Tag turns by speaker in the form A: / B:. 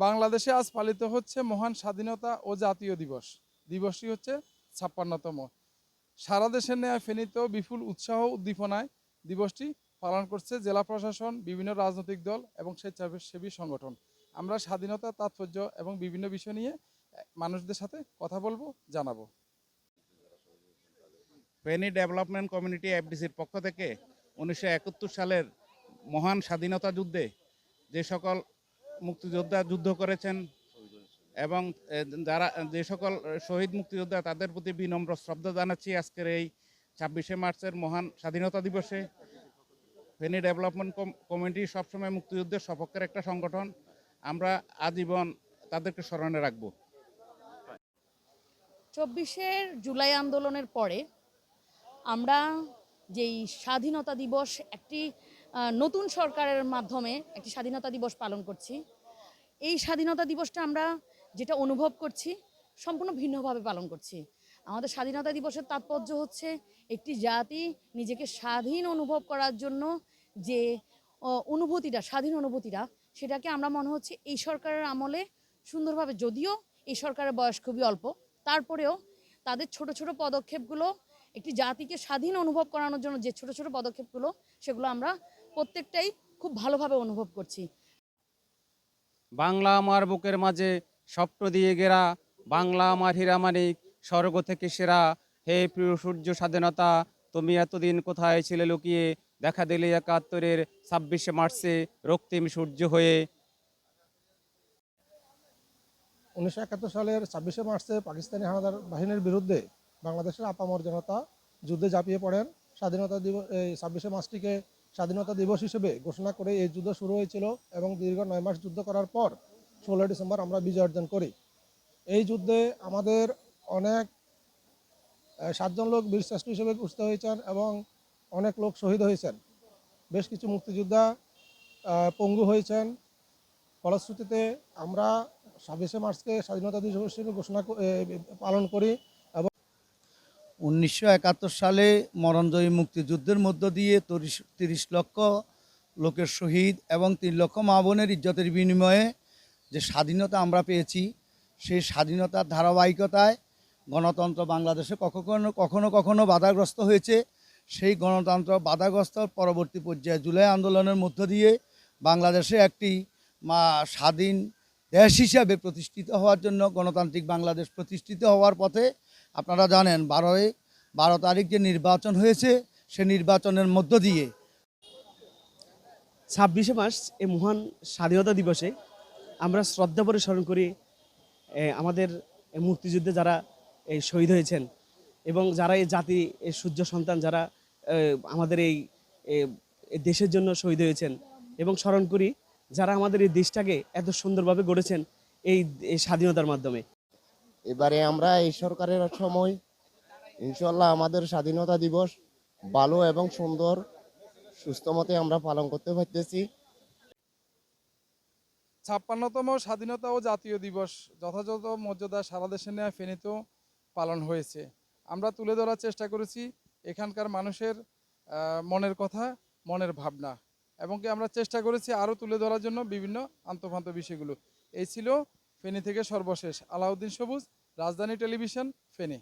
A: বাংলাদেশে আজ পালিত হচ্ছে মহান স্বাধীনতা ও জাতীয় দিবস। দিবসটি হচ্ছে ৫৬তম। সারা দেশের ন্যায় ফেনীতেও বিপুল উৎসাহ উদ্দীপনায় দিবসটি পালন করছে জেলা প্রশাসন, বিভিন্ন রাজনৈতিক দল এবং স্বেচ্ছাসেবী সংগঠন। আমরা স্বাধীনতার তাৎপর্য এবং বিভিন্ন বিষয় নিয়ে মানুষদের সাথে কথা বলবো, জানাবো।
B: ফেনী ডেভেলপমেন্ট কমিউনিটি এফডিসির পক্ষ থেকে ১৯৭১ সালের মহান স্বাধীনতা যুদ্ধে যে সকল মুক্তিযোদ্ধা যুদ্ধ করেছেন এবং যারা যে সকল শহীদ মুক্তিযোদ্ধা তাদের প্রতি বিনম্র শ্রদ্ধা জানাচ্ছি আজকের এই ২৬শে মার্চের মহান স্বাধীনতা দিবসে। ফেনী ডেভেলপমেন্ট কমিটি সবসময় মুক্তিযুদ্ধের সপক্ষের একটা সংগঠন। আমরা আজীবন তাদেরকে স্মরণে রাখব।
C: ২৪শে জুলাই আন্দোলনের পরে আমরা যেই স্বাধীনতা দিবস একটি নতুন সরকারের মাধ্যমে একটি স্বাধীনতা দিবস পালন করছি। এই স্বাধীনতা দিবসটা আমরা যেটা অনুভব করছি সম্পূর্ণ ভিন্নভাবে পালন করছি। আমাদের স্বাধীনতা দিবসের তাৎপর্য হচ্ছে একটি জাতি নিজেকে স্বাধীন অনুভব করার জন্য যে অনুভূতিটা, স্বাধীন অনুভূতিটা, সেটাকে আমরা মনে হচ্ছে এই সরকারের আমলে সুন্দরভাবে, যদিও এই সরকারের বয়স খুবই অল্প, তারপরেও তাদের ছোট ছোট পদক্ষেপগুলো একটি জাতিকে স্বাধীন অনুভব করানোর জন্য যে ছোট ছোট পদক্ষেপগুলো, সেগুলো আমরা প্রত্যেকটাই খুব ভালোভাবে অনুভব করছি।
D: বাংলা আমার বুকের মাঝে স্বপ্ন দিয়ে ঘেরা, বাংলা আমার হীরামানিক, স্বর্গ থেকে সেরা। হে প্রিয় সূর্য স্বাধীনতা, তুমি এতদিন কোথায় ছিলে লুকিয়ে, দেখা দিলে ৭১-এর ২৬শে মার্চে রক্তিম সূর্য হয়ে।
E: ১৯৭১ সালের ২৬শে মার্চে পাকিস্তানি হানাদার বাহিনীর বিরুদ্ধে বাংলাদেশের আপামর জনতা যুদ্ধে ঝাঁপিয়ে পড়েন। স্বাধীনতা দিবস, এই ২৬শে মার্চটিকে স্বাধীনতা দিবস হিসেবে ঘোষণা করে এই যুদ্ধ শুরু হয়েছিল এবং দীর্ঘ ৯ মাস যুদ্ধ করার পর ১৬ ডিসেম্বর আমরা বিজয় অর্জন করি। এই যুদ্ধে আমাদের অনেক ৭ জন লোক বীরশ্রেষ্ঠ হিসেবে ঘোষিত হয়েছেন এবং অনেক লোক শহীদ হয়েছেন। বেশ কিছু মুক্তিযোদ্ধা পঙ্গু হয়েছেন। ফলশ্রুতিতে আমরা ২৬শে মার্চকে স্বাধীনতা দিবস হিসেবে ঘোষণা পালন করি। এবং
F: ১৯৭১ সালে মরণজয়ী মুক্তিযুদ্ধের মধ্য দিয়ে ৩০ লক্ষ লোকের শহীদ এবং ৩ লক্ষ মা বোনের ইজ্জতের বিনিময়ে যে স্বাধীনতা আমরা পেয়েছি, সেই স্বাধীনতার ধারাবাহিকতায় গণতন্ত্র বাংলাদেশে কখনো কখনো বাধাগ্রস্ত হয়েছে। সেই গণতন্ত্র বাধাগ্রস্ত পরবর্তী পর্যায়ে জুলাই আন্দোলনের মধ্য দিয়ে বাংলাদেশে একটি স্বাধীন দেশ হিসাবে প্রতিষ্ঠিত হওয়ার জন্য, গণতান্ত্রিক বাংলাদেশ প্রতিষ্ঠিত হওয়ার পথে আপনারা জানেন ১২ তারিখ যে নির্বাচন হয়েছে, সে নির্বাচনের মধ্য দিয়ে
G: ২৬শে মার্চ এই মহান স্বাধীনতা দিবসে আমরা শ্রদ্ধা ভরে স্মরণ করি আমাদের মুক্তিযুদ্ধে যারা শহীদ হয়েছেন এবং যারা এই জাতি, এই সূর্য সন্তান, যারা আমাদের এই দেশের জন্য শহীদ হয়েছেন, এবং স্মরণ করি যারা আমাদের এই দেশটাকে এত সুন্দরভাবে গড়েছেন এই স্বাধীনতার মাধ্যমে।
H: এবারে আমরা এই সরকারের সময় ইনশাল্লাহ আমাদের স্বাধীনতা দিবস ভালো এবং সুন্দর সুস্থ মতে আমরা পালন করতে পারতেছি।
A: ৫৬তম স্বাধীনতা ও জাতীয় দিবস যথাযথ মর্যাদা সারা দেশে নেওয়া ফেনীতেও পালন হয়েছে। আমরা তুলে ধরার চেষ্টা করেছি এখানকার মানুষের মনের কথা, মনের ভাবনা, এবং কি আমরা চেষ্টা করেছি আরও তুলে ধরার জন্য বিভিন্ন আন্তঃপ্রান্ত বিষয়গুলো। এই ছিল ফেনী থেকে সর্বশেষ। আলাউদ্দিন সবুজ, রাজধানী টেলিভিশন, ফেনী।